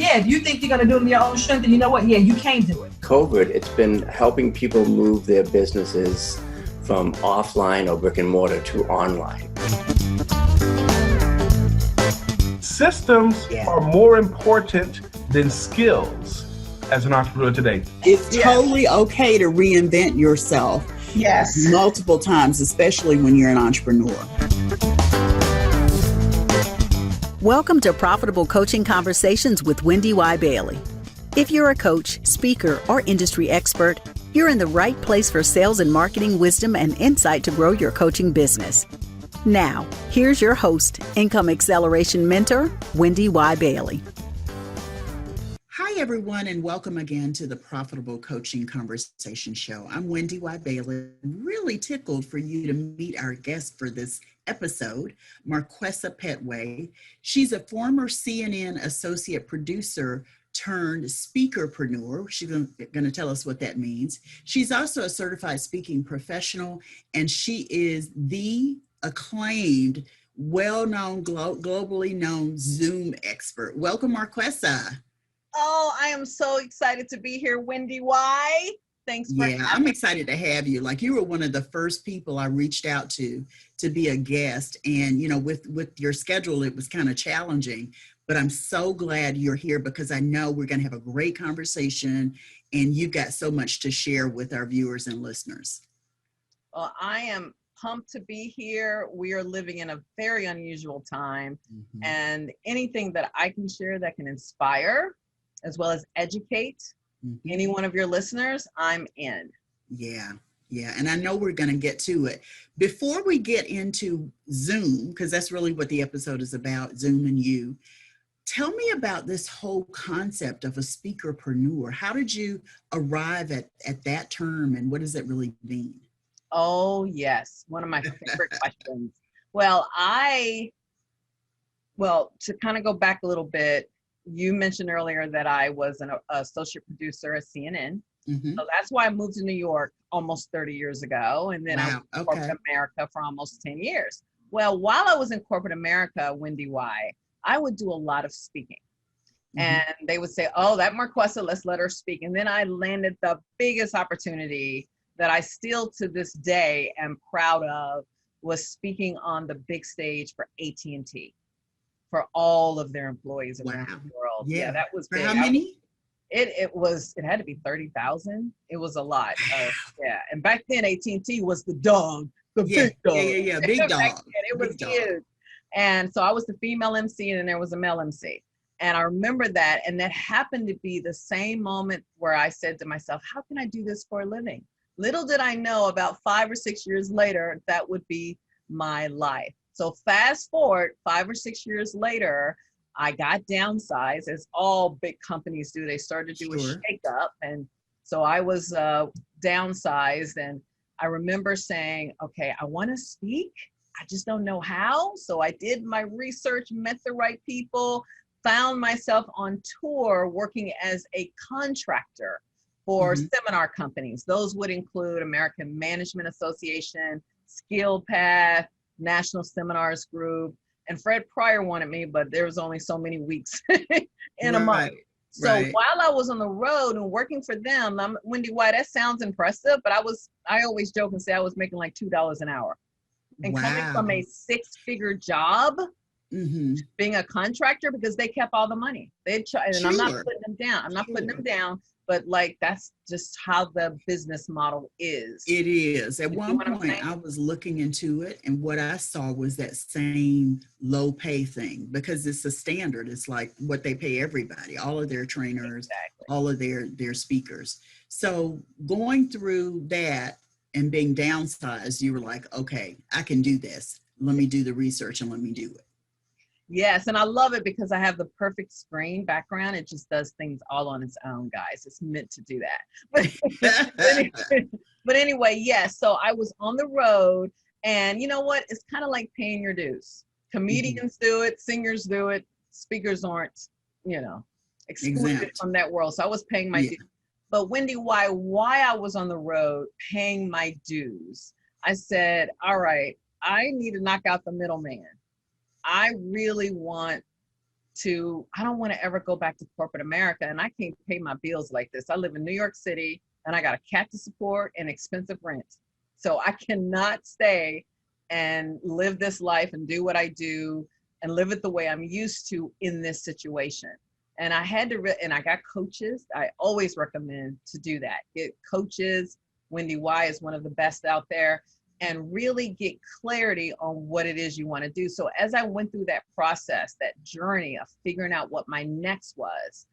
yeah, if you think you're going to do it in your own strength, then you know what? Yeah, you can do it. COVID, it's been helping people move their businesses from offline or brick and mortar to online. Systems are more important than skills as an entrepreneur today. It's totally okay to reinvent yourself multiple times, especially when you're an entrepreneur. Welcome to Profitable Coaching Conversations with Wendy Y. Bailey. If you're a coach, speaker, or industry expert, you're in the right place for sales and marketing wisdom and insight to grow your coaching business. Now, here's your host, Income Acceleration Mentor, Wendy Y. Bailey. Hi, everyone, and welcome again to the Profitable Coaching Conversation Show. I'm Wendy Y. Bailey. Really tickled for you to meet our guest for this episode, Marquesa Pettway. She's a former CNN associate producer turned speakerpreneur. She's going to tell us what that means. She's also a certified speaking professional, and she is the acclaimed, well-known, globally known Zoom expert. Welcome, Marquesa. Oh, I am so excited to be here, Wendy Y. Thanks for having me. I'm excited to have you. Like, you were one of the first people I reached out to be a guest. And, you know, with your schedule, it was kind of challenging, but I'm so glad you're here because I know we're going to have a great conversation and you've got so much to share with our viewers and listeners. Well, I am pumped to be here. We are living in a very unusual time, and anything that I can share that can inspire as well as educate any one of your listeners, I'm in. Yeah. And I know we're going to get to it. Before we get into Zoom, because that's really what the episode is about, Zoom and you, tell me about this whole concept of a speakerpreneur. How did you arrive at that term, and what does it really mean? Oh, yes. One of my favorite questions. Well, to kind of go back a little bit, you mentioned earlier that I was an associate producer at CNN. So that's why I moved to New York almost 30 years ago. And then I was in corporate America for almost 10 years. Well, while I was in corporate America, Wendy Y, I would do a lot of speaking. And they would say, oh, that Marquesa, let's let her speak. And then I landed the biggest opportunity that I still to this day am proud of, was speaking on the big stage for AT&T for all of their employees around the world. Yeah, that was big. For how many? It had to be 30,000. It was a lot. And back then AT&T was the dog, big dog. Big dog. It was huge. And so I was the female MC and there was a male MC. And I remember that. And that happened to be the same moment where I said to myself, how can I do this for a living? Little did I know, about 5 or 6 years later, that would be my life. So fast forward 5 or 6 years later, I got downsized, as all big companies do. They started to do a shakeup. And so I was downsized. And I remember saying, okay, I want to speak. I just don't know how. So I did my research, met the right people, found myself on tour working as a contractor for seminar companies. Those would include American Management Association, Skill Path, National Seminars Group, and Fred Pryor wanted me, but there was only so many weeks in a month. So while I was on the road and working for them, Wendy Y, that sounds impressive, but I always joke and say I was making like $2 an hour. And coming from a 6-figure job, being a contractor, because they kept all the money. They'd try, and I'm not putting them down. I'm not putting them down. But like, that's just how the business model is. It is. At one point, I was looking into it, and what I saw was that same low pay thing, because it's a standard. It's like what they pay everybody, all of their trainers, all of their speakers. So going through that and being downsized, you were like, okay, I can do this. Let me do the research and let me do it. Yes, and I love it because I have the perfect screen background. It just does things all on its own, guys. It's meant to do that. But anyway, yes, so I was on the road, and you know what? It's kind of like paying your dues. Comedians do it, singers do it, speakers aren't, excluded from that world. So I was paying my dues. But Wendy, why I was on the road paying my dues, I said, all right, I need to knock out the middleman. I really want I don't want to ever go back to corporate America, and I can't pay my bills like this. I live in New York City and I got a cat to support and expensive rent. So I cannot stay and live this life and do what I do and live it the way I'm used to in this situation. And I had to, and I got coaches. I always recommend to do that. Get coaches. Wendy Y is one of the best out there, and really get clarity on what it is you want to do. So as I went through that process, that journey of figuring out what my next was,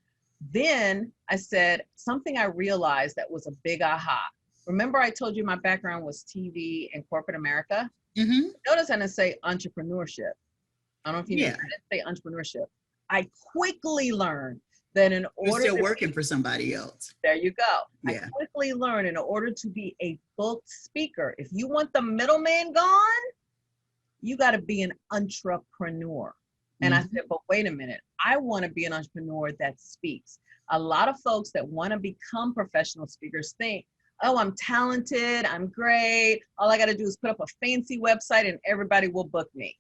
then I said something I realized that was a big aha. Remember I told you my background was TV and corporate America? Mm-hmm. Notice I didn't say entrepreneurship. I don't know if you know, I didn't say entrepreneurship. I quickly learned that in order You're still working for somebody else. There you go. Yeah. I quickly learned in order to be a booked speaker, if you want the middleman gone, you got to be an entrepreneur. And I said, but wait a minute, I want to be an entrepreneur that speaks. A lot of folks that want to become professional speakers think, oh, I'm talented, I'm great. All I got to do is put up a fancy website and everybody will book me.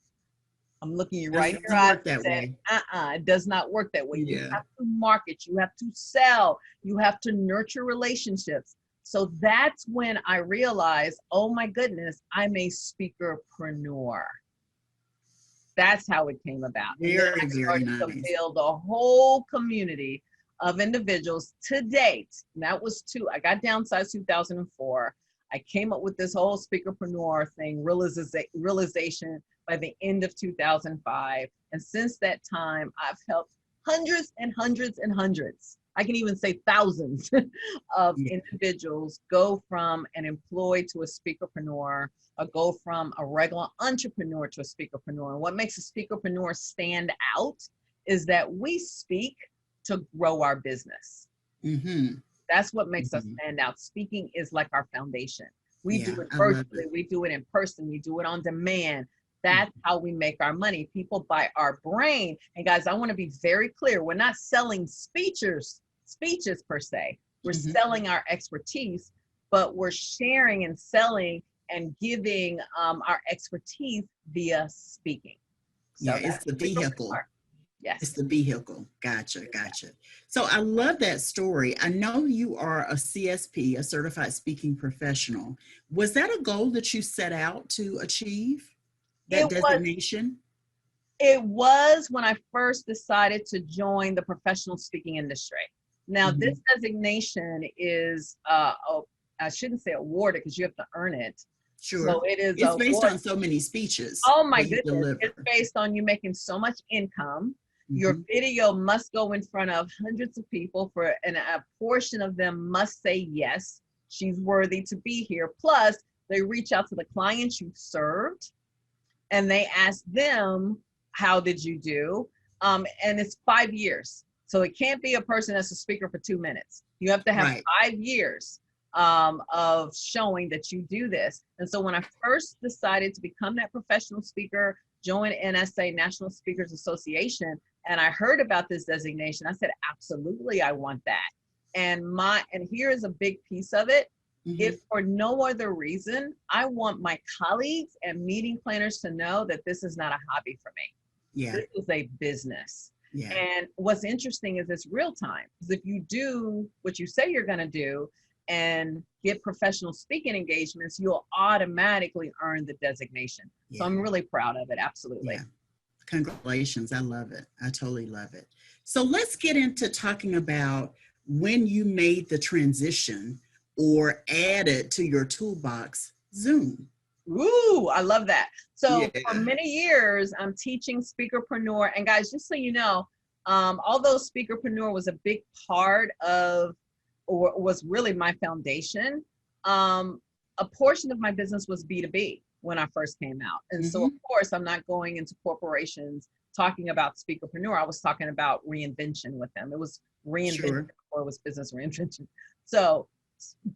I'm looking you right in your eyes and saying, it does not work that way. You have to market, you have to sell, you have to nurture relationships. So that's when I realized, oh my goodness, I'm a speakerpreneur. That's how it came about. Very, I very nice. to build a whole community of individuals to date. And that was I got downsized 2004. I came up with this whole speakerpreneur thing, realization by the end of 2005. And since that time, I've helped hundreds and hundreds and hundreds. I can even say thousands of individuals go from an employee to a speakerpreneur, or go from a regular entrepreneur to a speakerpreneur. And what makes a speakerpreneur stand out is that we speak to grow our business. Mm-hmm. That's what makes us stand out. Speaking is like our foundation. We do it virtually, we do it in person, we do it on demand. That's how we make our money. People buy our brain. And guys, I want to be very clear. We're not selling speeches per se. We're selling our expertise, but we're sharing and selling and giving our expertise via speaking. So it's the vehicle. Yes. It's the vehicle. Gotcha. So I love that story. I know you are a CSP, a certified speaking professional. Was that a goal that you set out to achieve? That designation? It was when I first decided to join the professional speaking industry. Now, this designation is, I shouldn't say awarded because you have to earn it. Sure. So it's based on so many speeches. Oh my goodness. It's based on you making so much income. Your video must go in front of hundreds of people and a portion of them must say, yes, she's worthy to be here. Plus, they reach out to the clients you served and they ask them, how did you do? And it's 5 years. So it can't be a person that's a speaker for 2 minutes. You have to have 5 years of showing that you do this. And so when I first decided to become that professional speaker, join NSA, National Speakers Association, and I heard about this designation, I said, absolutely, I want that. And here is a big piece of it. If for no other reason, I want my colleagues and meeting planners to know that this is not a hobby for me. Yeah. This is a business. Yeah. And what's interesting is it's real time. Because if you do what you say you're going to do and get professional speaking engagements, you'll automatically earn the designation. Yeah. So I'm really proud of it. Absolutely. Yeah. Congratulations. I love it. I totally love it. So let's get into talking about when you made the transition or added to your toolbox Zoom. Ooh, I love that. So for many years, I'm teaching Speakerpreneur. And guys, just so you know, although Speakerpreneur was a big part of, or was really my foundation, a portion of my business was B2B when I first came out. And so of course, I'm not going into corporations talking about Speakerpreneur. I was talking about Reinvention with them. It was Reinvention before it was business reinvention. So,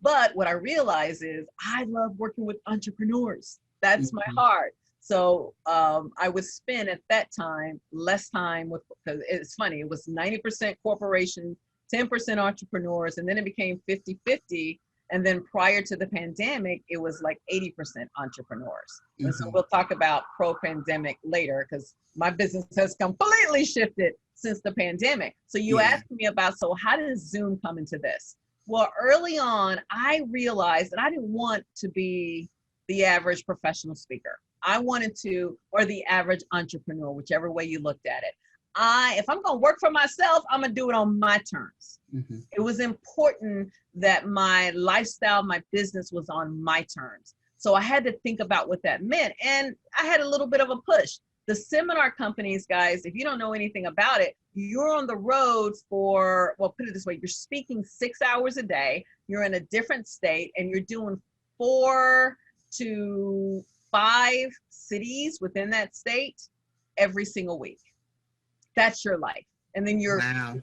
but what I realize is I love working with entrepreneurs. That's my heart. So I would spend at that time less time with, because it's funny, it was 90% corporations, 10% entrepreneurs, and then it became 50-50. And then prior to the pandemic, it was like 80% entrepreneurs. And so we'll talk about pro-pandemic later because my business has completely shifted since the pandemic. So you asked me about, so how does Zoom come into this? Well, early on, I realized that I didn't want to be the average professional speaker. I wanted to, or the average entrepreneur, whichever way you looked at it. If I'm going to work for myself, I'm going to do it on my terms. It was important that my lifestyle, my business was on my terms. So I had to think about what that meant. And I had a little bit of a push. The seminar companies, guys, if you don't know anything about it, you're on the road for, well, put it this way, you're speaking 6 hours a day, you're in a different state, and you're doing 4 to 5 cities within that state every single week. That's your life. And then you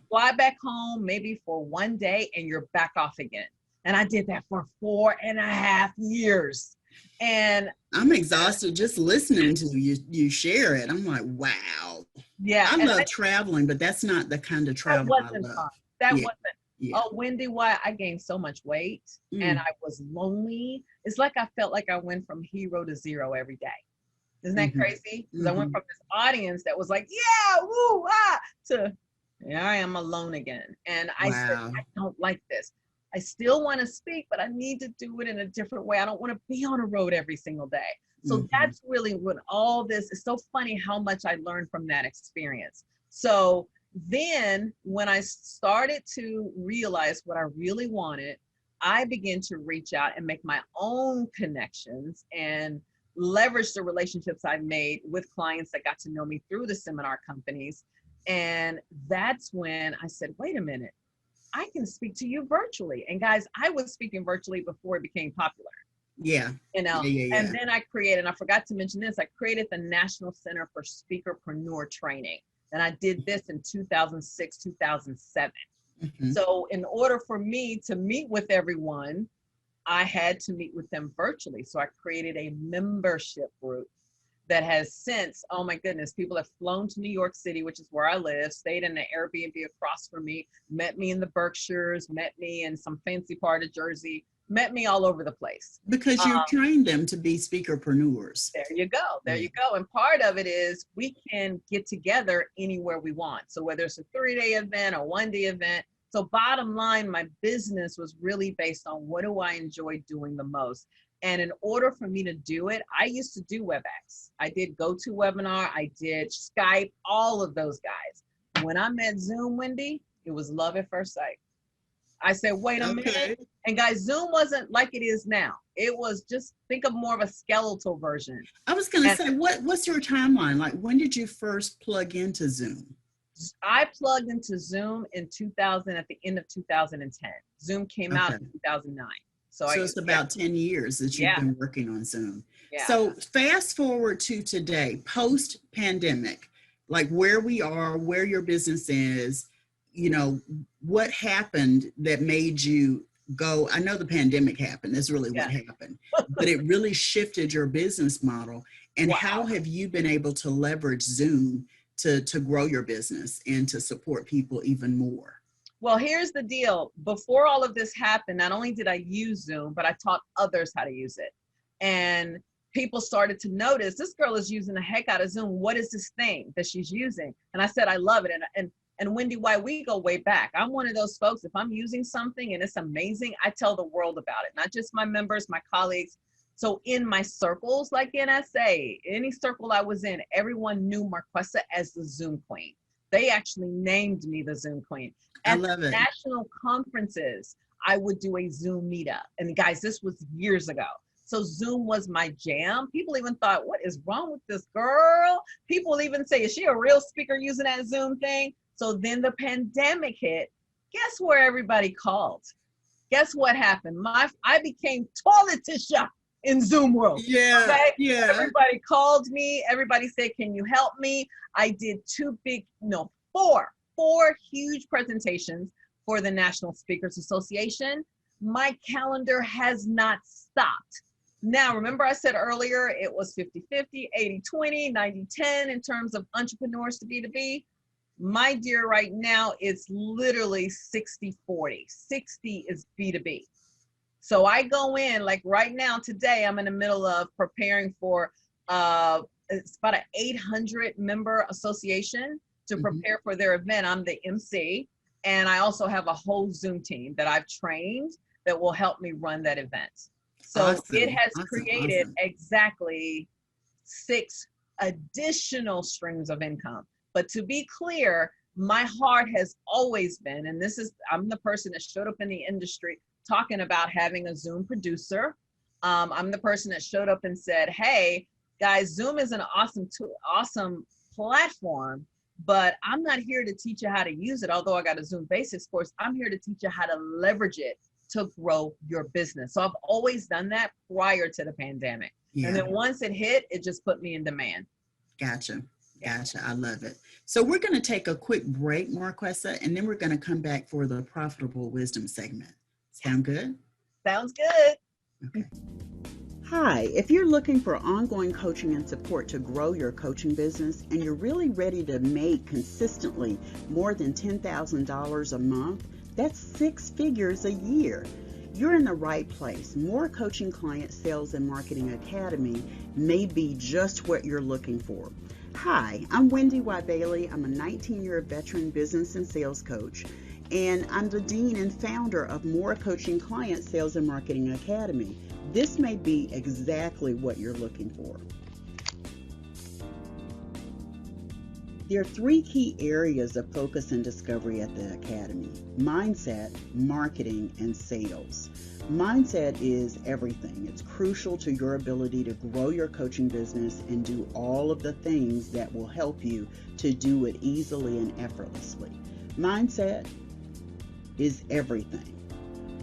fly back home maybe for 1 day and you're back off again. And I did that for 4.5 years. And I'm exhausted just listening to you share it. I'm like, wow. Yeah. I love traveling, but that's not the kind of travel I love. Fun. That wasn't. Oh, Wendy, why I gained so much weight and I was lonely. It's like I felt like I went from hero to zero every day. Isn't that crazy? Because I went from this audience that was like, yeah, woo, ah, to here I am alone again. And I said, I don't like this. I still want to speak, but I need to do it in a different way. I don't want to be on a road every single day. So that's really what all this is. So funny how much I learned from that experience. So then when I started to realize what I really wanted, I began to reach out and make my own connections and leverage the relationships I've made with clients that got to know me through the seminar companies. And that's when I said, wait a minute, I can speak to you virtually. And guys, I was speaking virtually before it became popular. Yeah. You know, and then I created, and I forgot to mention this, I created the National Center for Speakerpreneur Training. And I did this in 2006, 2007. So in order for me to meet with everyone, I had to meet with them virtually. So I created a membership group that has since, oh my goodness, people have flown to New York City, which is where I live, stayed in an Airbnb across from me, met me in the Berkshires, met me in some fancy part of Jersey, met me all over the place. Because you trained them to be speakerpreneurs. There you go. There you go. And part of it is we can get together anywhere we want. So whether it's a 3-day event, a 1-day event. So bottom line, my business was really based on what do I enjoy doing the most. And in order for me to do it, I used to do WebEx. I did GoToWebinar. I did Skype, all of those guys. When I met Zoom, Wendy, it was love at first sight. I said, wait a minute. And guys, Zoom wasn't like it is now. It was just, think of more of a skeletal version. I was going to say, what's your timeline? Like, when did you first plug into Zoom? I plugged into Zoom in 2000, at the end of 2010. Zoom came out in 2009. So it's about 10 years that you've been working on Zoom. So fast forward to today, post-pandemic, like where we are, where your business is, you know, what happened that made you go, I know the pandemic happened, that's really what happened, but it really shifted your business model. And how have you been able to leverage Zoom to grow your business and to support people even more? Well, here's the deal. Before all of this happened, not only did I use Zoom, but I taught others how to use it. And people started to notice, this girl is using the heck out of Zoom. What is this thing that she's using? And I said, I love it. And Wendy, why we go way back. I'm one of those folks, if I'm using something and it's amazing, I tell the world about it, not just my members, my colleagues. So in my circles, like NSA, any circle I was in, everyone knew Marquesa as the Zoom Queen. They actually named me the Zoom Queen. At national conferences, I would do a Zoom meetup. And guys, this was years ago. So Zoom was my jam. People even thought, what is wrong with this girl? People even say, is she a real speaker using that Zoom thing? So then the pandemic hit. Guess where everybody called? Guess what happened? I became toilet tissue in Zoom world. Everybody called me. Everybody said, can you help me? I did four huge presentations for the National Speakers Association. My calendar has not stopped. Now, remember I said earlier, it was 50-50, 80-20, 90-10 in terms of entrepreneurs to B2B. My dear, right now, it's literally 60-40. 60 is B2B. So I go in, like right now, today, I'm in the middle of preparing for, it's about an 800 member association. to prepare for their event. I'm the MC, and I also have a whole Zoom team that I've trained that will help me run that event. So it has created exactly 6 additional streams of income. But to be clear, my heart has always been, and I'm the person that showed up in the industry talking about having a Zoom producer. I'm the person that showed up and said, hey, guys, Zoom is an awesome tool, awesome platform, but I'm not here to teach you how to use it. Although I got a Zoom Basics course, I'm here to teach you how to leverage it to grow your business. So I've always done that prior to the pandemic. And then once it hit, it just put me in demand. Gotcha. I love it. So we're going to take a quick break, Marquesa, and then we're going to come back for the Profitable Wisdom segment. Sound good? Sounds good. Okay. Hi, if you're looking for ongoing coaching and support to grow your coaching business and you're really ready to make consistently more than $10,000 a month, that's 6 figures a year. You're in the right place. More Coaching Client Sales and Marketing Academy may be just what you're looking for. Hi, I'm Wendy Y. Bailey. I'm a 19-year veteran business and sales coach, and I'm the dean and founder of More Coaching Client Sales and Marketing Academy. This may be exactly what you're looking for. There are 3 key areas of focus and discovery at the Academy: mindset, marketing, and sales. Mindset is everything. It's crucial to your ability to grow your coaching business and do all of the things that will help you to do it easily and effortlessly. Mindset is everything.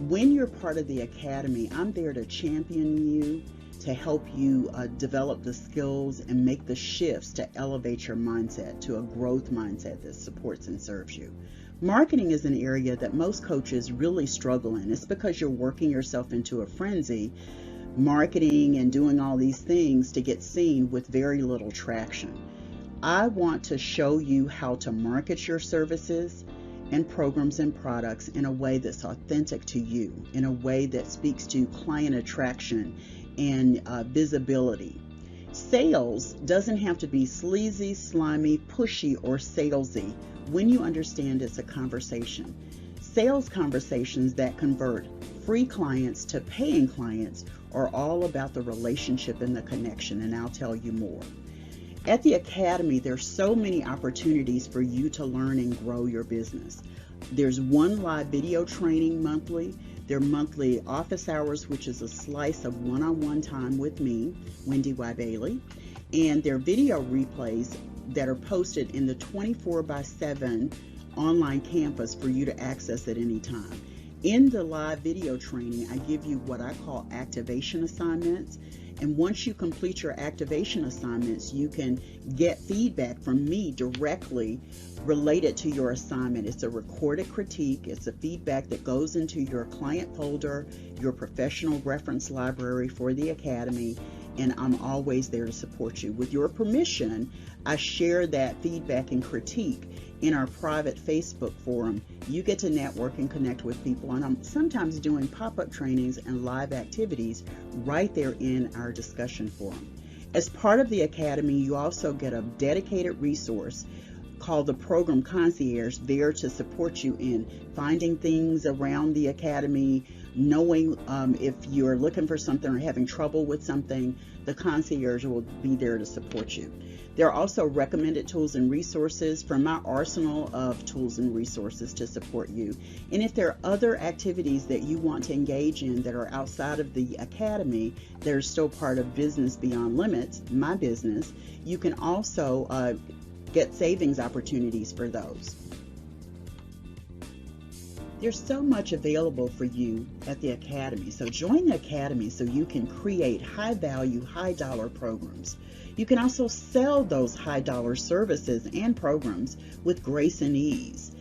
When you're part of the Academy, I'm there to champion you, to help you develop the skills and make the shifts to elevate your mindset to a growth mindset that supports and serves you. Marketing is an area that most coaches really struggle in. It's because you're working yourself into a frenzy, marketing and doing all these things to get seen with very little traction. I want to show you how to market your services and programs and products in a way that's authentic to you, in a way that speaks to client attraction and visibility. Sales doesn't have to be sleazy, slimy, pushy, or salesy when you understand it's a conversation. Sales conversations that convert free clients to paying clients are all about the relationship and the connection, and I'll tell you more. At the Academy, there's so many opportunities for you to learn and grow your business. There's 1 live video training monthly. There are monthly office hours, which is a slice of one-on-one time with me, Wendy Y. Bailey. And there are video replays that are posted in the 24/7 online campus for you to access at any time. In the live video training, I give you what I call activation assignments. And once you complete your activation assignments, you can get feedback from me directly related to your assignment. It's a recorded critique. It's a feedback that goes into your client folder, your professional reference library for the Academy, and I'm always there to support you. With your permission, I share that feedback and critique in our private Facebook forum. You get to network and connect with people, and I'm sometimes doing pop-up trainings and live activities right there in our discussion forum. As part of the Academy, you also get a dedicated resource called the Program Concierge, there to support you in finding things around the Academy, knowing if you're looking for something or having trouble with something. The concierge will be there to support you. There are also recommended tools and resources from my arsenal of tools and resources to support you. And if there are other activities that you want to engage in that are outside of the Academy, that are still part of Business Beyond Limits, my business, you can also get savings opportunities for those. There's so much available for you at the Academy. So join the Academy so you can create high-value, high-dollar programs. You can also sell those high-dollar services and programs with grace and ease.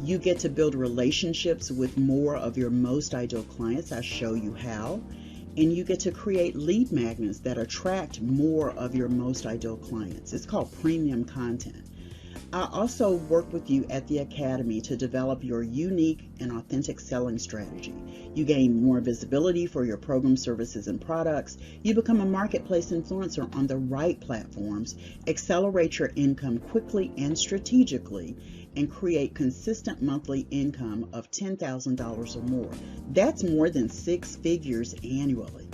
You get to build relationships with more of your most ideal clients. I show you how. And you get to create lead magnets that attract more of your most ideal clients. It's called premium content. I also work with you at the Academy to develop your unique and authentic selling strategy. You gain more visibility for your program, services, and products. You become a marketplace influencer on the right platforms, accelerate your income quickly and strategically, and create consistent monthly income of $10,000 or more. That's more than 6 figures annually.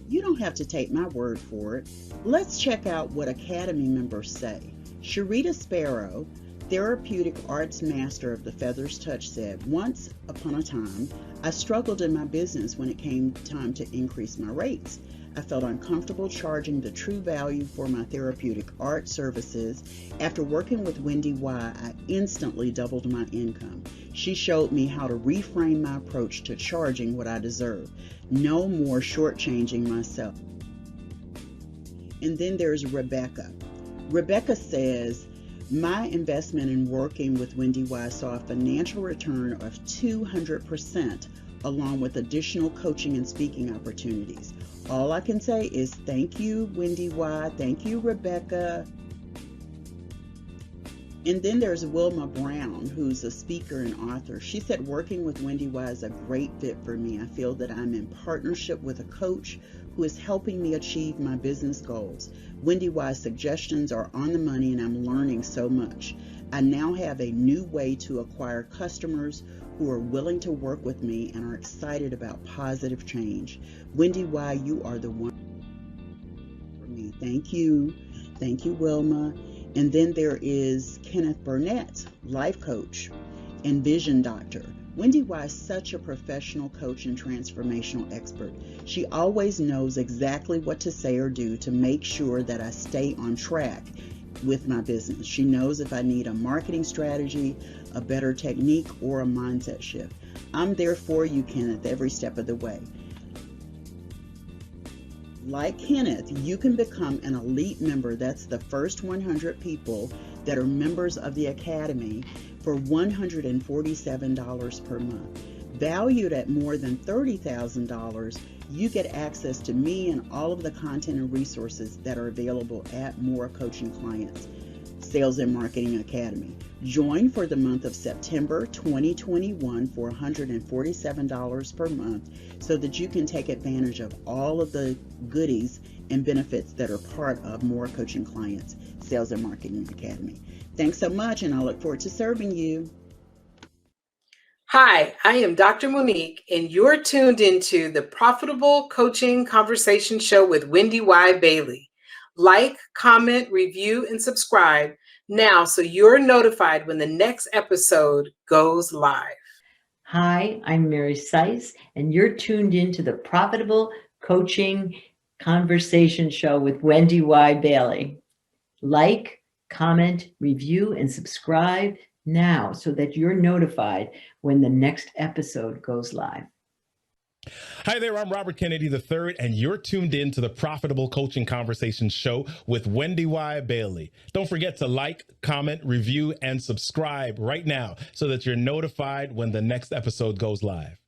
You don't have to take my word for it. Let's check out what Academy members say. Sharita Sparrow, therapeutic arts master of the Feathers Touch, said, "Once upon a time, I struggled in my business when it came time to increase my rates. I felt uncomfortable charging the true value for my therapeutic art services. After working with Wendy Y, I instantly doubled my income. She showed me how to reframe my approach to charging what I deserve. No more shortchanging myself." And then there's Rebecca. Rebecca says, "My investment in working with Wendy Y saw a financial return of 200%, along with additional coaching and speaking opportunities. All I can say is thank you, Wendy Y. Thank you, Rebecca." And then there's Wilma Brown, who's a speaker and author. She said, "Working with Wendy Y is a great fit for me. I feel that I'm in partnership with a coach who is helping me achieve my business goals. Wendy Y's suggestions are on the money and I'm learning so much. I now have a new way to acquire customers who are willing to work with me and are excited about positive change. Wendy Y, you are the one for me." Thank you. Thank you, Wilma. And then there is Kenneth Burnett, life coach and vision doctor. Wendy Y is such a professional coach and transformational expert. She always knows exactly what to say or do to make sure that I stay on track with my business. She knows if I need a marketing strategy, a better technique, or a mindset shift. I'm there for you, Kenneth, every step of the way. Like Kenneth, you can become an elite member. That's the first 100 people that are members of the Academy for $147 per month. Valued at more than $30,000, you get access to me and all of the content and resources that are available at More Coaching Clients Sales and Marketing Academy. Join for the month of September 2021 for $147 per month so that you can take advantage of all of the goodies and benefits that are part of More Coaching Clients Sales and Marketing Academy. Thanks so much, and I look forward to serving you. Hi, I am Dr. Monique, and you're tuned into the Profitable Coaching Conversation Show with Wendy Y. Bailey. Like, comment, review, and subscribe now so you're notified when the next episode goes live. Hi, I'm Mary Seiss, and you're tuned into the Profitable Coaching Conversation Show with Wendy Y. Bailey. Like, comment, review, and subscribe now so that you're notified when the next episode goes live. Hi there, I'm Robert Kennedy III, and you're tuned in to the Profitable Coaching Conversation Show with Wendy Y. Bailey. Don't forget to like, comment, review, and subscribe right now so that you're notified when the next episode goes live.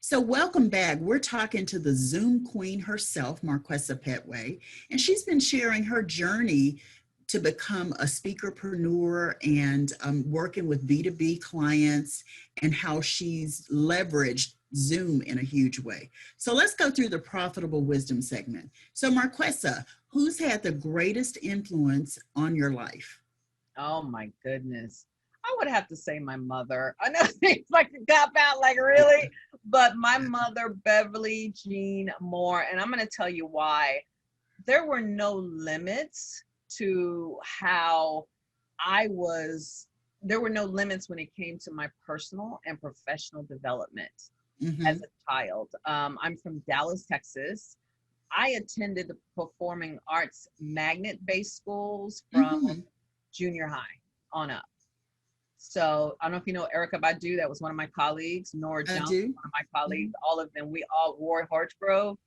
So welcome back. We're talking to the Zoom queen herself, Marquesa Pettway, and she's been sharing her journey to become a speakerpreneur and working with B2B clients and how she's leveraged Zoom in a huge way. So let's go through the profitable wisdom segment. So Marquesa, who's had the greatest influence on your life? Oh my goodness. I would have to say my mother. I know it seems like a cop out, like really, but my mother, Beverly Jean Moore, and I'm going to tell you why. There were no limits to how there were no limits when it came to my personal and professional development as a child. I'm from Dallas, Texas. I attended the performing arts magnet-based schools from junior high on up. So I don't know if you know Erica Badu, that was one of my colleagues. Nora Johnson, one of my colleagues. All of them, we all, Roy Hartsgrove,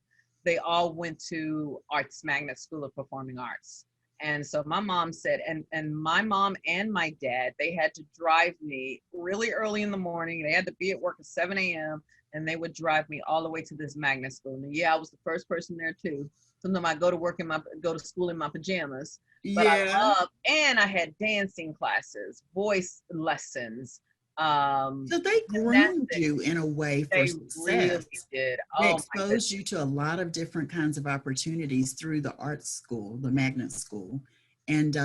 they all went to Arts Magnet School of Performing Arts. And so my mom said, and my mom and my dad, they had to drive me really early in the morning. They had to be at work at 7 a.m. and they would drive me all the way to this magnet school. And yeah, I was the first person there too. Sometimes I go to school in my pajamas. But and I had dancing classes, voice lessons. So they groomed you in a way for success. Really did. They exposed you to a lot of different kinds of opportunities through the art school, the magnet school. And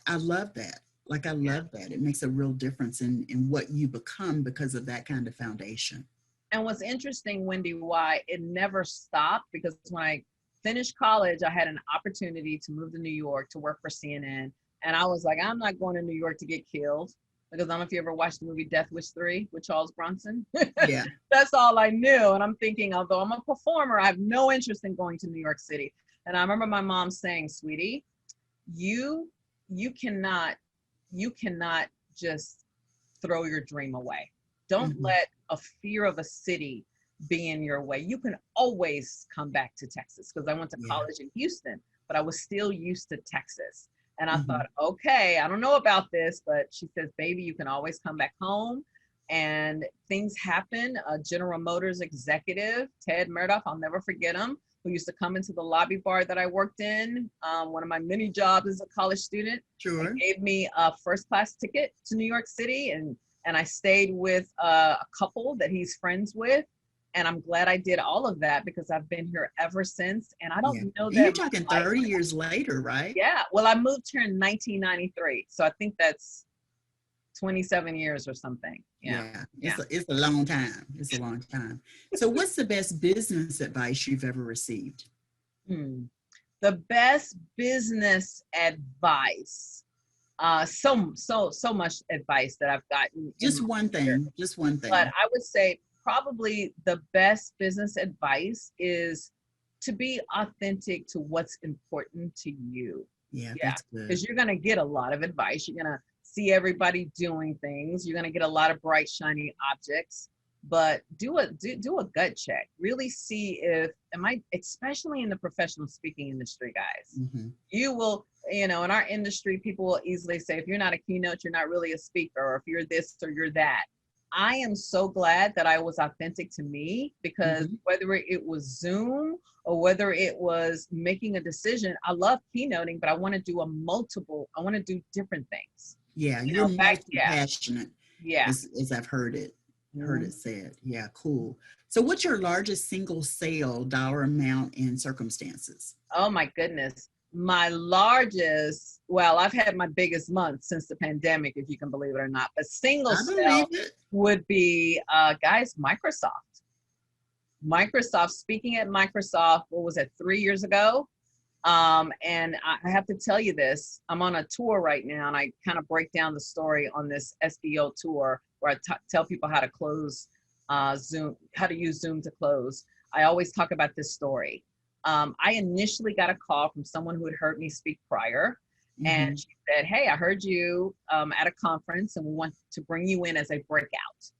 I love that. Like, I love that. It makes a real difference in what you become because of that kind of foundation. And what's interesting, Wendy, why it never stopped, because when I finished college, I had an opportunity to move to New York to work for CNN. And I was like, I'm not going to New York to get killed. Because I don't know if you ever watched the movie Death Wish 3 with Charles Bronson. Yeah. That's all I knew. And I'm thinking, although I'm a performer, I have no interest in going to New York City. And I remember my mom saying, sweetie, you cannot just throw your dream away. Don't let a fear of a city be in your way. You can always come back to Texas, because I went to college in Houston, but I was still used to Texas. And I thought, okay, I don't know about this, but she says, baby, you can always come back home. And things happen. A General Motors executive, Ted Murdoch, I'll never forget him, who used to come into the lobby bar that I worked in, one of my many jobs as a college student. Sure. Gave me a first class ticket to New York City. And I stayed with a couple that he's friends with. And I'm glad I did all of that, because I've been here ever since. And I don't know that. You're talking 30 years later, right? Yeah. Well, I moved here in 1993. So I think that's 27 years or something. It's a long time. It's a long time. So what's the best business advice you've ever received? The best business advice. So much advice that I've gotten. Just one thing. But I would say probably the best business advice is to be authentic to what's important to you. That's good. Because you're going to get a lot of advice. You're going to see everybody doing things. You're going to get a lot of bright, shiny objects. But do a gut check. Really see if, especially in the professional speaking industry, guys, you will, in our industry, people will easily say, if you're not a keynote, you're not really a speaker, or if you're this or you're that. I am so glad that I was authentic to me, because whether it was Zoom or whether it was making a decision, I love keynoting, but I want to do I want to do different things. Yeah, you're multi-passionate. Yeah. As I've heard it said. Yeah, cool. So what's your largest single sale dollar amount in circumstances? Oh my goodness. My largest, well, I've had my biggest month since the pandemic, if you can believe it or not, but single sale would be, guys, Microsoft, speaking at Microsoft, what was it, 3 years ago? And I have to tell you this, I'm on a tour right now, and I kind of break down the story on this SBO tour where I tell people how to close Zoom, how to use Zoom to close. I always talk about this story. I initially got a call from someone who had heard me speak prior, and she said, hey, I heard you at a conference, and we want to bring you in as a breakout.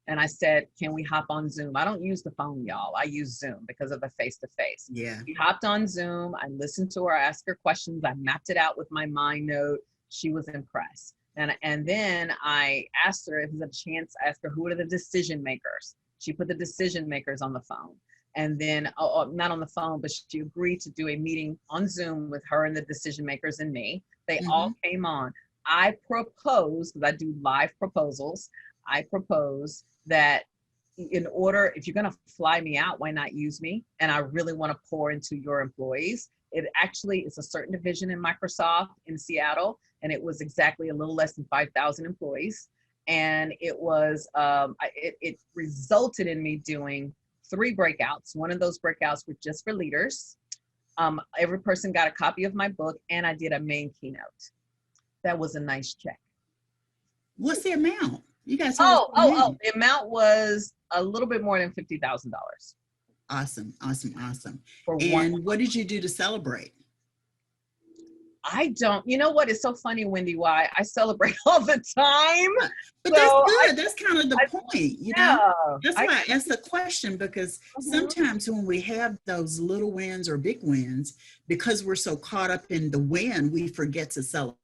And I said, can we hop on Zoom? I don't use the phone, y'all. I use Zoom because of the face-to-face. Yeah. We hopped on Zoom. I listened to her, asked her questions. I mapped it out with my mind note. She was impressed. And then I asked her, if there's a chance, I asked her, who are the decision makers? She put the decision makers on the phone. And then, not on the phone, but she agreed to do a meeting on Zoom with her and the decision makers and me. They all came on. I proposed, because I do live proposals, I proposed that if you're going to fly me out, why not use me? And I really want to pour into your employees. It actually is a certain division in Microsoft in Seattle, and it was exactly a little less than 5,000 employees. And it was, it resulted in me doing 3 breakouts. One of those breakouts were just for leaders. Every person got a copy of my book, and I did a main keynote. That was a nice check. What's the amount? You guys. The amount was a little bit more than $50,000. Awesome. And what did you do to celebrate? I don't, you know what? It's so funny, Wendy, why I celebrate all the time. But so that's good. That's kind of the point, you know? That's why I asked the question, because sometimes when we have those little wins or big wins, because we're so caught up in the win, we forget to celebrate.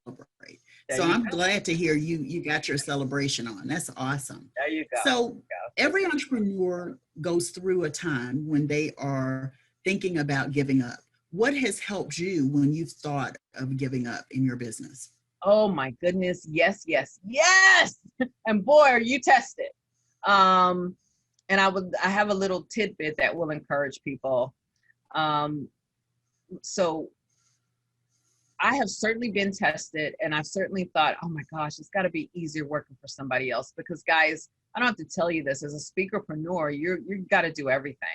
So I'm glad to hear you got your celebration on. That's awesome. There you go. So every entrepreneur goes through a time when they are thinking about giving up. What has helped you when you've thought of giving up in your business? Oh my goodness. Yes, yes, yes. And boy, are you tested. And I have a little tidbit that will encourage people. So I have certainly been tested, and I've certainly thought, oh my gosh, it's got to be easier working for somebody else, because guys, I don't have to tell you this, as a speakerpreneur, you've got to do everything.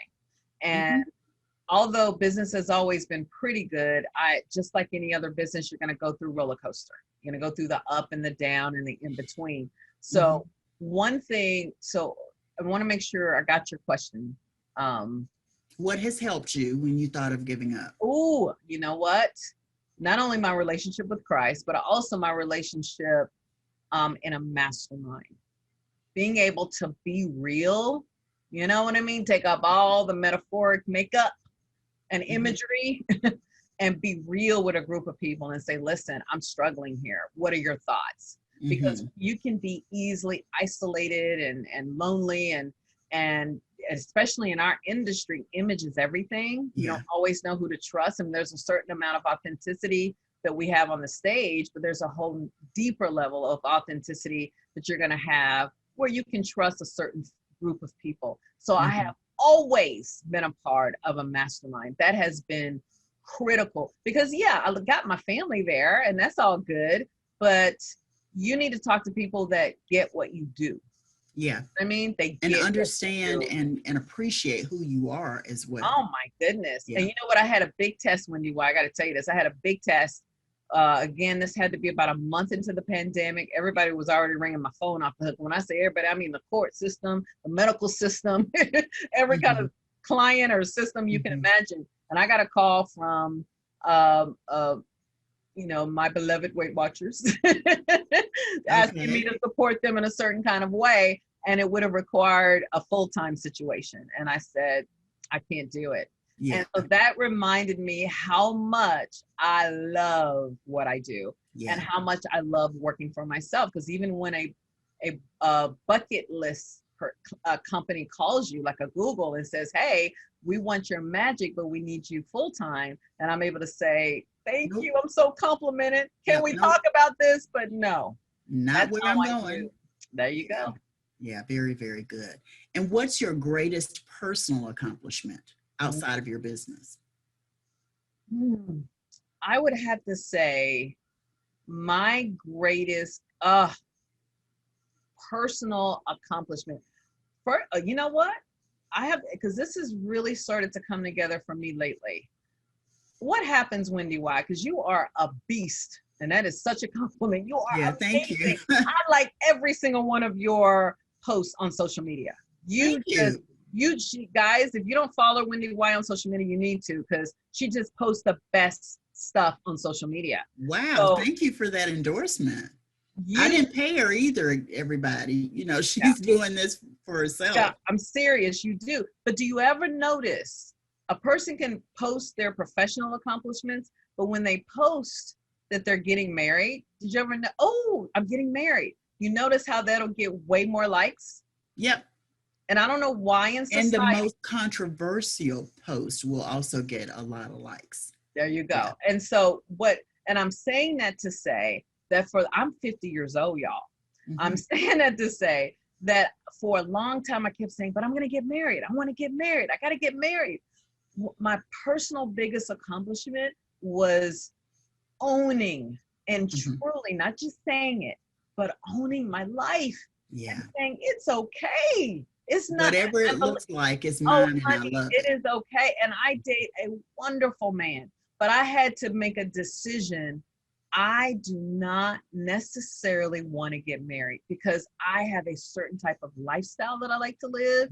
And although business has always been pretty good, just like any other business, you're going to go through roller coaster. You're going to go through the up and the down and the in between. So one thing, so I want to make sure I got your question. What has helped you when you thought of giving up? Oh, you know what? Not only my relationship with Christ, but also my relationship in a mastermind. Being able to be real, you know what I mean? Take up all the metaphoric makeup and imagery and be real with a group of people and say, listen, I'm struggling here. What are your thoughts? Because you can be easily isolated and lonely, and especially in our industry, image is everything. You don't always know who to trust. And there's a certain amount of authenticity that we have on the stage, but there's a whole deeper level of authenticity that you're going to have where you can trust a certain group of people. So I have always been a part of a mastermind. That has been critical, because I got my family there and that's all good, but you need to talk to people that get what you do. I mean, they get and understand and appreciate who you are as well. Oh my goodness. And you know what? I had a big test, Wendy. Well, I got to tell you this. I had a big test. Again, this had to be about a month into the pandemic. Everybody was already ringing my phone off the hook. When I say everybody, I mean the court system, the medical system, every kind of client or system you can imagine. And I got a call from, my beloved Weight Watchers asking me to support them in a certain kind of way. And it would have required a full-time situation. And I said, I can't do it. And so that reminded me how much I love what I do and how much I love working for myself. Because even when a bucket list company calls you, like a Google, and says, hey, we want your magic, but we need you full-time. And I'm able to say, thank you, I'm so complimented. Can we talk about this? But no. Not where I'm going. There you go. Yeah, very, very good. And what's your greatest personal accomplishment outside of your business? I would have to say my greatest personal accomplishment. You know what? Because this has really started to come together for me lately. What happens, Wendy Y? Because you are a beast, and that is such a compliment. You are amazing. Thank you. I like every single one of your posts on social media. Guys, if you don't follow Wendy Y on social media, you need to, because she just posts the best stuff on social media. Wow, so, thank you for that endorsement. I didn't pay her either, everybody. She's doing this for herself. Yeah, I'm serious, you do. But do you ever notice a person can post their professional accomplishments, but when they post that they're getting married, did you ever know, oh, I'm getting married? You notice how that'll get way more likes? Yep. And I don't know why in society. And the most controversial post will also get a lot of likes. There you go. Yeah. And so and I'm saying that to say that I'm 50 years old, y'all. I'm saying that to say that for a long time I kept saying, but I'm going to get married. I want to get married. I got to get married. My personal biggest accomplishment was owning and truly, not just saying it, but owning my life. Yeah. And saying it's okay. It's not whatever it looks like. It's mine. Honey, it is okay. And I date a wonderful man, but I had to make a decision. I do not necessarily want to get married because I have a certain type of lifestyle that I like to live.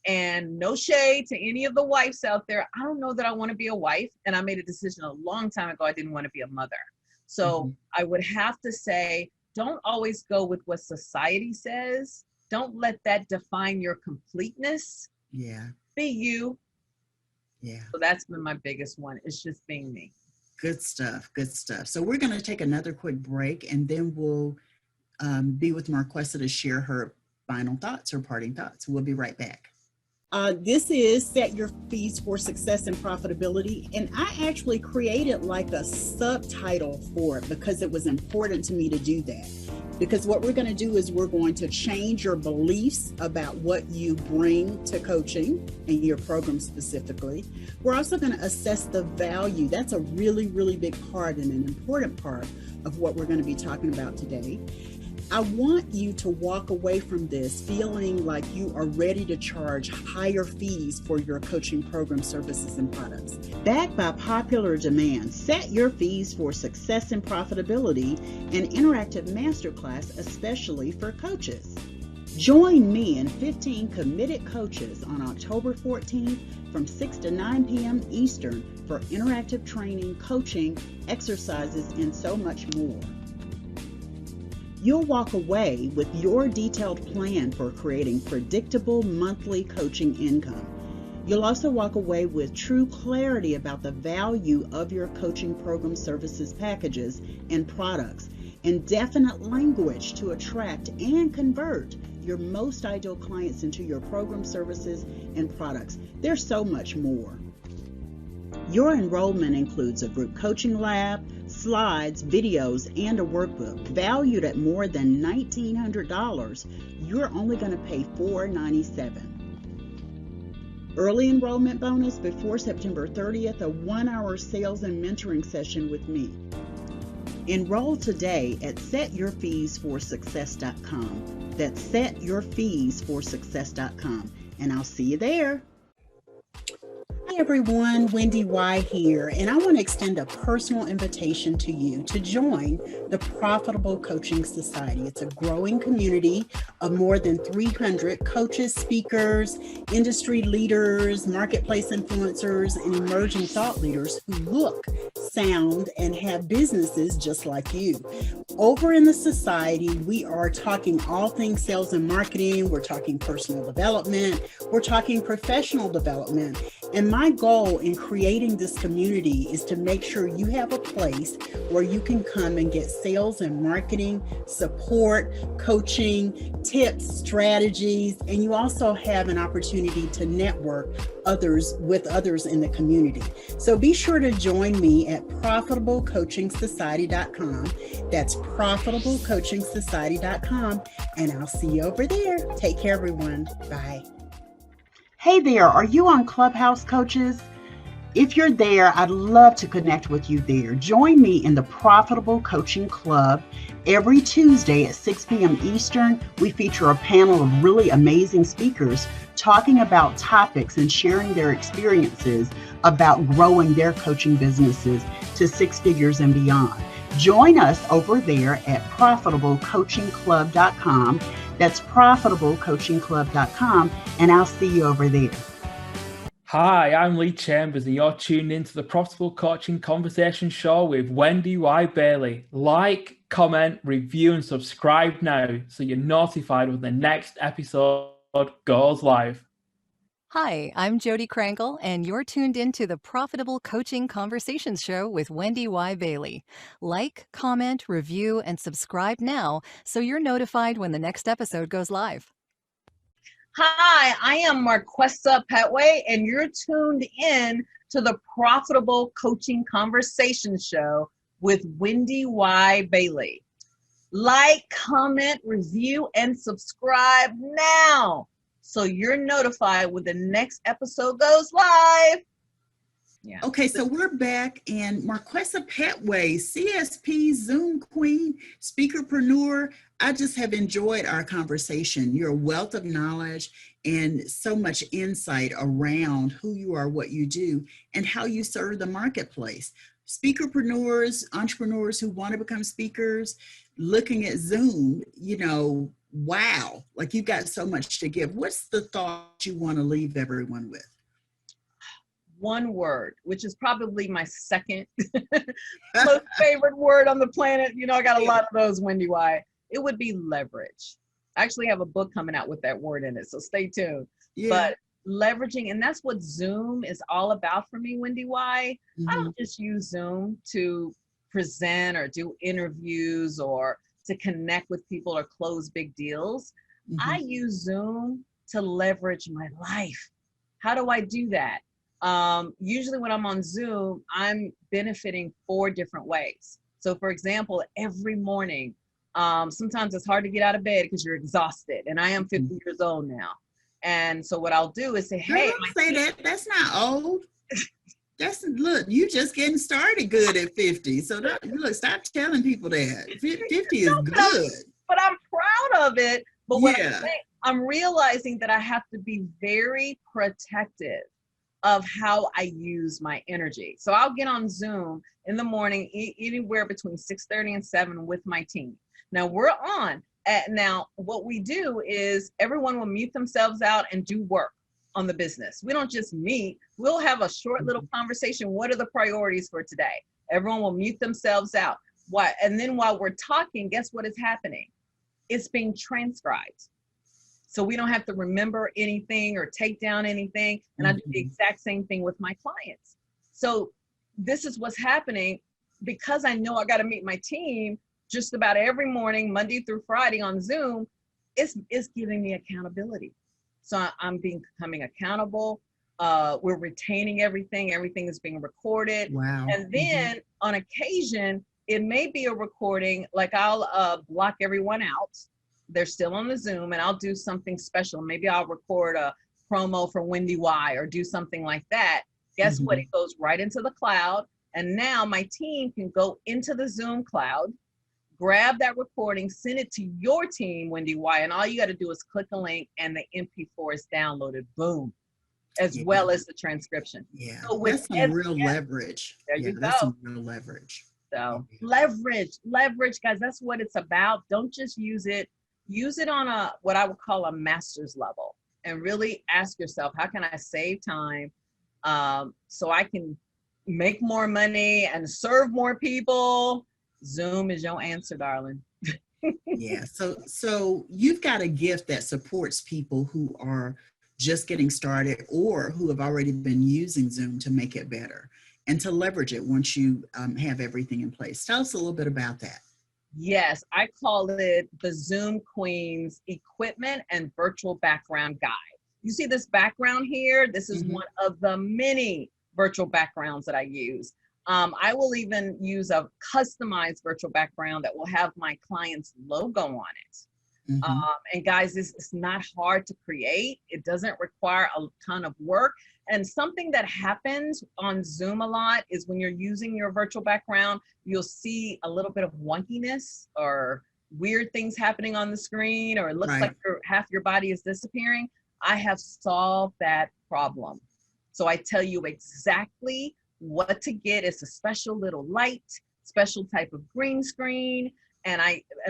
And no shade to any of the wives out there. I don't know that I want to be a wife. And I made a decision a long time ago. I didn't want to be a mother. So I would have to say, don't always go with what society says. Don't let that define your completeness. Yeah. Be you. Yeah. So that's been my biggest one. It's just being me. Good stuff. Good stuff. So we're going to take another quick break, and then we'll be with Marquesa to share her final thoughts, her parting thoughts. We'll be right back. This is Set Your Fees for Success and Profitability. And I actually created like a subtitle for it because it was important to me to do that. Because what we're going to do is we're going to change your beliefs about what you bring to coaching and your program specifically. We're also going to assess the value. That's a really, really big part and an important part of what we're going to be talking about today. I want you to walk away from this feeling like you are ready to charge higher fees for your coaching program services and products. Backed by popular demand, Set Your Fees for Success and Profitability, an interactive masterclass especially for coaches. Join me and 15 committed coaches on October 14th from 6 to 9 p.m. Eastern for interactive training, coaching, exercises, and so much more. You'll walk away with your detailed plan for creating predictable monthly coaching income. You'll also walk away with true clarity about the value of your coaching program services packages and products, and definite language to attract and convert your most ideal clients into your program services and products. There's so much more. Your enrollment includes a group coaching lab, slides, videos, and a workbook. Valued at more than $1,900, you're only going to pay $497. Early enrollment bonus before September 30th, a 1-hour sales and mentoring session with me. Enroll today at setyourfeesforsuccess.com. That's setyourfeesforsuccess.com. And I'll see you there. Hi everyone, Wendy Y here, and I want to extend a personal invitation to you to join the Profitable Coaching Society. It's a growing community of more than 300 coaches, speakers, industry leaders, marketplace influencers, and emerging thought leaders who look, sound, and have businesses just like you. Over in the society, we are talking all things sales and marketing, we're talking personal development, we're talking professional development, and my goal in creating this community is to make sure you have a place where you can come and get sales and marketing support, coaching, tips, strategies, and you also have an opportunity to network with others in the community. So be sure to join me at profitablecoachingsociety.com. That's profitablecoachingsociety.com, and I'll see you over there. Take care, everyone. Bye. Hey there, are you on Clubhouse, coaches? If you're there, I'd love to connect with you there. Join me in the Profitable Coaching Club. Every Tuesday at 6 p.m. Eastern, we feature a panel of really amazing speakers talking about topics and sharing their experiences about growing their coaching businesses to 6 figures and beyond. Join us over there at profitablecoachingclub.com. That's profitablecoachingclub.com, and I'll see you over there. Hi, I'm Lee Chambers, and you're tuned into the Profitable Coaching Conversation Show with Wendy Y. Bailey. Like, comment, review, and subscribe now so you're notified when the next episode goes live. Hi, I'm Jody Krangle, and you're tuned into the Profitable Coaching Conversations Show with Wendy Y. Bailey. Like, comment, review, and subscribe now so you're notified when the next episode goes live. Hi, I am Marquesa Pettway, and you're tuned in to the Profitable Coaching Conversations Show with Wendy Y. Bailey. Like, comment, review, and subscribe now so you're notified when the next episode goes live. Yeah. Okay, so we're back, and Marquesa Pettway, CSP, Zoom Queen, Speakerpreneur. I just have enjoyed our conversation. You're a wealth of knowledge and so much insight around who you are, what you do, and how you serve the marketplace. Speakerpreneurs, entrepreneurs who want to become speakers, looking at Zoom, wow, like you've got so much to give. What's the thought you want to leave everyone with? One word, which is probably my second most favorite word on the planet. I got a lot of those, Wendy Y. It would be leverage. I actually have a book coming out with that word in it, so stay tuned. Yeah. But leveraging, and that's what Zoom is all about for me, Wendy Y. Mm-hmm. I don't just use Zoom to present or do interviews or to connect with people or close big deals. Mm-hmm. I use Zoom to leverage my life. How do I do that? Usually when I'm on Zoom, I'm benefiting 4 different ways. So for example, every morning, sometimes it's hard to get out of bed because you're exhausted, and I am 50 years old now. And so what I'll do is say, hey, don't say that. That's not old. Look, you just getting started good at 50. So look, stop telling people that 50 is good. But I'm proud of it. But what I'm saying, I'm realizing that I have to be very protective of how I use my energy. So I'll get on Zoom in the morning, anywhere between 6:30 and 7 with my team. Now we're on. Now what we do is everyone will mute themselves out and do work on the business. We don't just meet, we'll have a short little conversation. What are the priorities for today? Everyone will mute themselves out. Why? And then while we're talking, guess what is happening? It's being transcribed. So we don't have to remember anything or take down anything. And I do the exact same thing with my clients. So this is what's happening because I know I got to meet my team just about every morning, Monday through Friday on Zoom. It's giving me accountability. So I'm becoming accountable. We're retaining everything. Everything is being recorded. Wow. And then on occasion, it may be a recording, like I'll block everyone out. They're still on the Zoom, and I'll do something special. Maybe I'll record a promo for Wendy Y or do something like that. Guess what? It goes right into the cloud. And now my team can go into the Zoom cloud, grab that recording, send it to your team, Wendy Y, and all you got to do is click a link and the MP4 is downloaded, boom, as well as the transcription. Yeah, so that's some real leverage. There you go. That's some real leverage. So leverage, guys, that's what it's about. Don't just use it on what I would call a master's level, and really ask yourself, how can I save time so I can make more money and serve more people? Zoom is your answer, darling. Yeah. So you've got a gift that supports people who are just getting started or who have already been using Zoom to make it better and to leverage it once you have everything in place. Tell us a little bit about that. Yes, I call it the Zoom Queen's Equipment and Virtual Background Guide. You see this background here? This is one of the many virtual backgrounds that I use. I will even use a customized virtual background that will have my client's logo on it. And guys, it's not hard to create. It doesn't require a ton of work. And something that happens on Zoom a lot is when you're using your virtual background, you'll see a little bit of wonkiness or weird things happening on the screen, or it looks like half your body is disappearing. I have solved that problem. So I tell you exactly what to get. It's a special little light, special type of green screen. And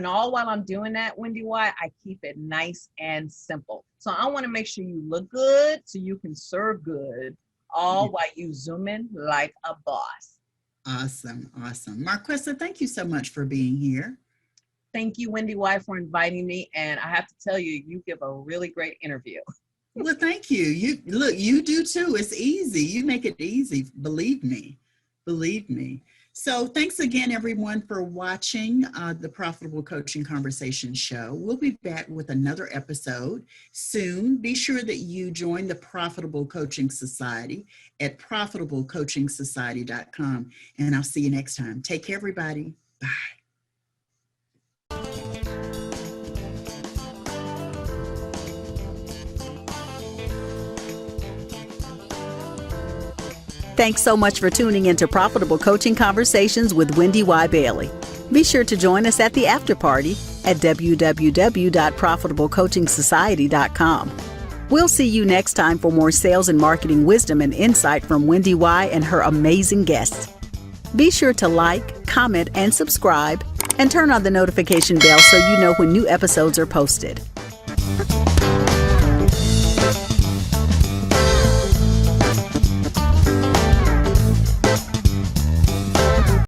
all while I'm doing that, Wendy Y, I keep it nice and simple. So I want to make sure you look good so you can serve good, all while you zoom in like a boss. Awesome. Awesome. Marquesa, thank you so much for being here. Thank you, Wendy Y, for inviting me. And I have to tell you, you give a really great interview. Well, thank you. You do too. It's easy. You make it easy. Believe me. So thanks again, everyone, for watching the Profitable Coaching Conversation Show. We'll be back with another episode soon. Be sure that you join the Profitable Coaching Society at profitablecoachingsociety.com. And I'll see you next time. Take care, everybody. Bye. Thanks so much for tuning into Profitable Coaching Conversations with Wendy Y. Bailey. Be sure to join us at the after party at www.profitablecoachingsociety.com. We'll see you next time for more sales and marketing wisdom and insight from Wendy Y. and her amazing guests. Be sure to like, comment, and subscribe, and turn on the notification bell so you know when new episodes are posted.